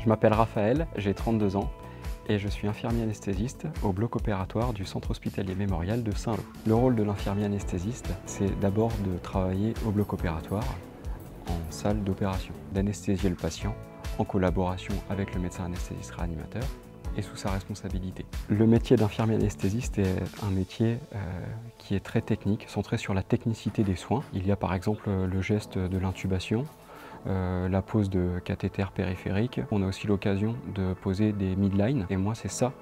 Je m'appelle Raphaël, j'ai 32 ans et je suis infirmier anesthésiste au bloc opératoire du Centre hospitalier mémorial de Saint-Lô. Le rôle de l'infirmier anesthésiste, c'est d'abord de travailler au bloc opératoire en salle d'opération, d'anesthésier le patient en collaboration avec le médecin anesthésiste réanimateur et sous sa responsabilité. Le métier d'infirmier anesthésiste est un métier qui est très technique, centré sur la technicité des soins. Il y a par exemple le geste de l'intubation, la pose de cathéter périphérique. On a aussi l'occasion de poser des midlines et moi c'est ça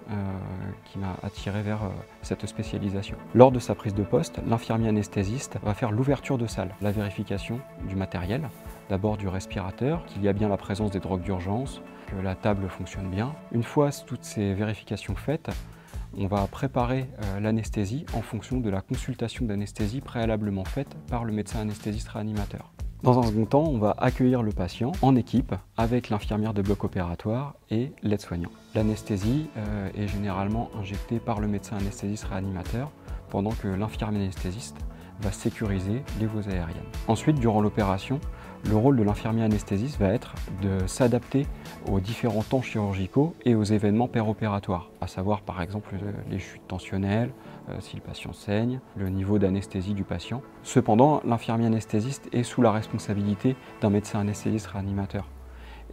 qui m'a attiré vers cette spécialisation. Lors de sa prise de poste, l'infirmier anesthésiste va faire l'ouverture de salle, la vérification du matériel, d'abord du respirateur, qu'il y a bien la présence des drogues d'urgence, que la table fonctionne bien. Une fois toutes ces vérifications faites, on va préparer l'anesthésie en fonction de la consultation d'anesthésie préalablement faite par le médecin anesthésiste réanimateur. Dans un second temps, on va accueillir le patient en équipe avec l'infirmière de bloc opératoire et l'aide-soignant. L'anesthésie est généralement injectée par le médecin anesthésiste réanimateur pendant que l'infirmier anesthésiste va sécuriser les voies aériennes. Ensuite, durant l'opération, le rôle de l'infirmier anesthésiste va être de s'adapter aux différents temps chirurgicaux et aux événements péropératoires, à savoir par exemple les chutes tensionnelles, si le patient saigne, le niveau d'anesthésie du patient. Cependant, l'infirmier anesthésiste est sous la responsabilité d'un médecin anesthésiste réanimateur.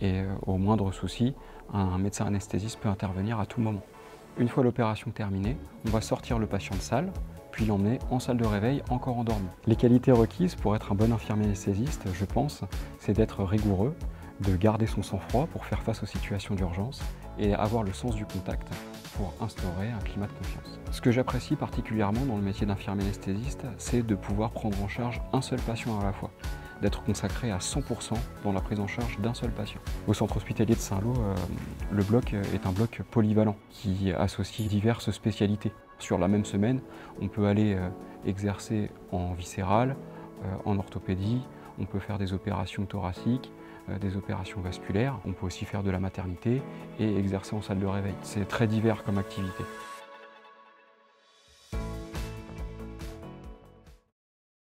Et au moindre souci, un médecin anesthésiste peut intervenir à tout moment. Une fois l'opération terminée, on va sortir le patient de salle, puis l'emmener en salle de réveil encore endormi. Les qualités requises pour être un bon infirmier anesthésiste, je pense, c'est d'être rigoureux, de garder son sang-froid pour faire face aux situations d'urgence et avoir le sens du contact pour instaurer un climat de confiance. Ce que j'apprécie particulièrement dans le métier d'infirmier anesthésiste, c'est de pouvoir prendre en charge un seul patient à la fois, d'être consacré à 100% dans la prise en charge d'un seul patient. Au centre hospitalier de Saint-Lô, le bloc est un bloc polyvalent qui associe diverses spécialités. Sur la même semaine, on peut aller exercer en viscéral, en orthopédie, on peut faire des opérations thoraciques, des opérations vasculaires, on peut aussi faire de la maternité et exercer en salle de réveil. C'est très divers comme activité.